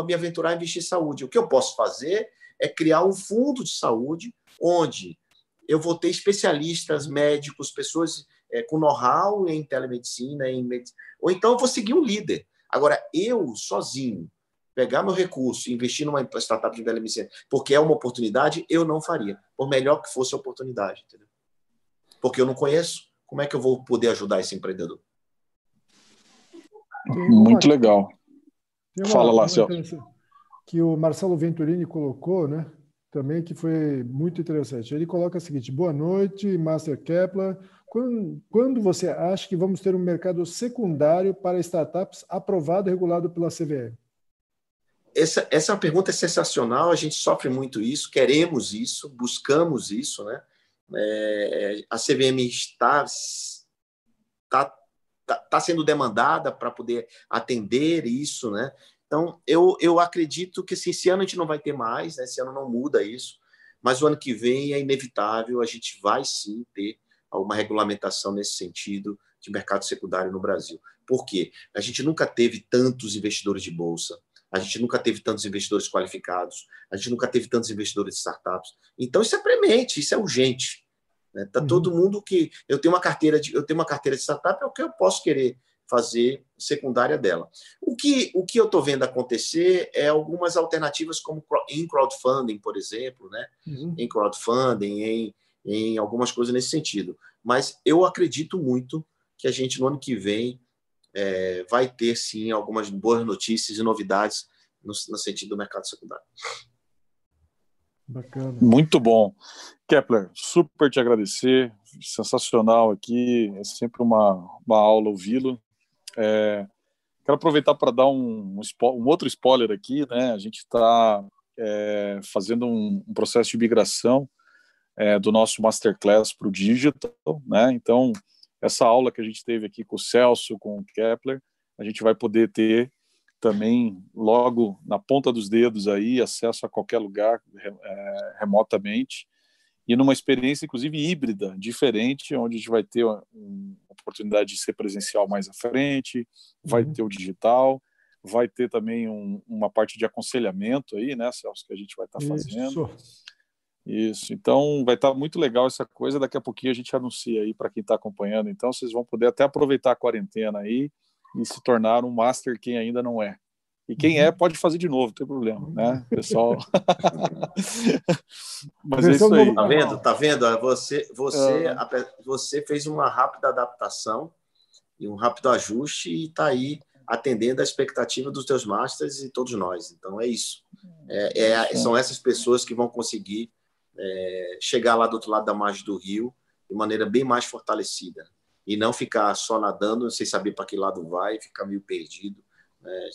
me aventurar a investir em saúde. O que eu posso fazer é criar um fundo de saúde onde eu vou ter especialistas, médicos, pessoas com know-how em telemedicina, ou então eu vou seguir um líder. Agora, eu, sozinho, pegar meu recurso e investir numa startup de telemedicina, porque é uma oportunidade, eu não faria, por melhor que fosse a oportunidade. Entendeu? Porque eu não conheço, como é que eu vou poder ajudar esse empreendedor? Muito legal. Fala lá, Celso. Que o Marcelo Venturini colocou, né? Também que foi muito interessante. Ele coloca o seguinte: boa noite, Master Kepler. Quando você acha que vamos ter um mercado secundário para startups aprovado e regulado pela CVM? Essa pergunta é sensacional. A gente sofre muito isso, queremos isso, buscamos isso, né? A CVM está sendo demandada para poder atender isso, né? Então, eu acredito que esse ano a gente não vai ter mais, né? Esse ano não muda isso, mas o ano que vem é inevitável, a gente vai sim ter alguma regulamentação nesse sentido de mercado secundário no Brasil. Por quê? A gente nunca teve tantos investidores de bolsa, a gente nunca teve tantos investidores qualificados, a gente nunca teve tantos investidores de startups. Então, isso é premente, isso é urgente. Tá todo mundo que... Eu tenho uma carteira de startup, é o que eu posso querer fazer secundária dela. O que eu estou vendo acontecer é algumas alternativas como em crowdfunding, por exemplo, né? Em crowdfunding, em algumas coisas nesse sentido. Mas eu acredito muito que a gente, no ano que vem, vai ter, sim, algumas boas notícias e novidades no sentido do mercado secundário. Bacana. Muito bom. Kepler, super te agradecer, sensacional aqui, é sempre uma aula ouvi-lo. Quero aproveitar para dar um outro spoiler aqui, né? A gente está fazendo um processo de migração do nosso Masterclass para o Digital, né? Então, essa aula que a gente teve aqui com o Celso, com o Kepler, a gente vai poder ter também logo na ponta dos dedos aí, acesso a qualquer lugar remotamente, e numa experiência, inclusive, híbrida, diferente, onde a gente vai ter uma oportunidade de ser presencial mais à frente, vai ter o digital, vai ter também uma parte de aconselhamento aí, né, Celso, que a gente vai estar fazendo. Isso, então vai estar muito legal essa coisa, daqui a pouquinho a gente anuncia aí para quem está acompanhando, então vocês vão poder até aproveitar a quarentena aí e se tornar um master quem ainda não é. E quem pode fazer de novo, não tem problema, né, pessoal? Mas é isso aí. Tá vendo? Você fez uma rápida adaptação e um rápido ajuste e está aí atendendo a expectativa dos teus masters e todos nós. Então é isso. São essas pessoas que vão conseguir chegar lá do outro lado da margem do rio de maneira bem mais fortalecida e não ficar só nadando sem saber para que lado vai, ficar meio perdido.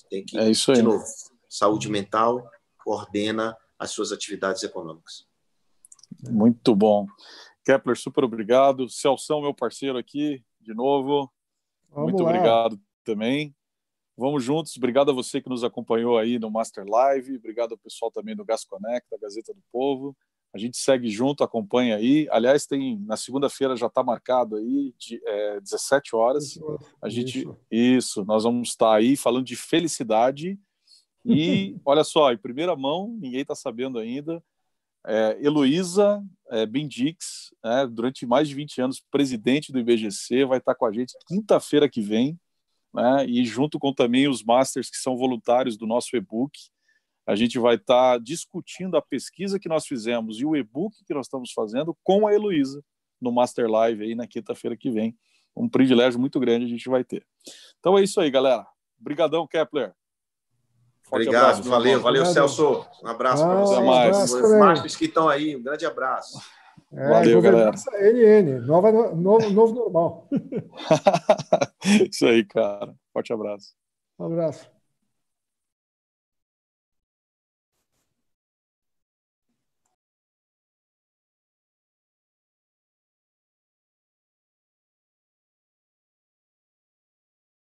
Tem que, de novo, saúde mental coordena as suas atividades econômicas. Muito bom. Kepler, super obrigado. Celso, meu parceiro aqui, de novo. Muito obrigado também. Vamos juntos. Obrigado a você que nos acompanhou aí no Master Live. Obrigado ao pessoal também do Gasconect, da Gazeta do Povo. A gente segue junto, acompanha aí. Aliás, na segunda-feira já está marcado aí, 17 horas. Nós vamos estar aí falando de felicidade. E, olha só, em primeira mão, ninguém está sabendo ainda, Heloísa Bendix, durante mais de 20 anos, presidente do IBGC, vai estar com a gente quinta-feira que vem, né, e junto com também os masters que são voluntários do nosso e-book, a gente vai estar discutindo a pesquisa que nós fizemos e o e-book que nós estamos fazendo com a Heloísa no Master Live aí na quinta-feira que vem. Um privilégio muito grande a gente vai ter. Então é isso aí, galera. Obrigadão, Kepler. Forte abraço, valeu, Celso. Um abraço para vocês. Os masters que estão aí, um grande abraço. Valeu, galera. NN, novo normal. Isso aí, cara. Forte abraço. Um abraço.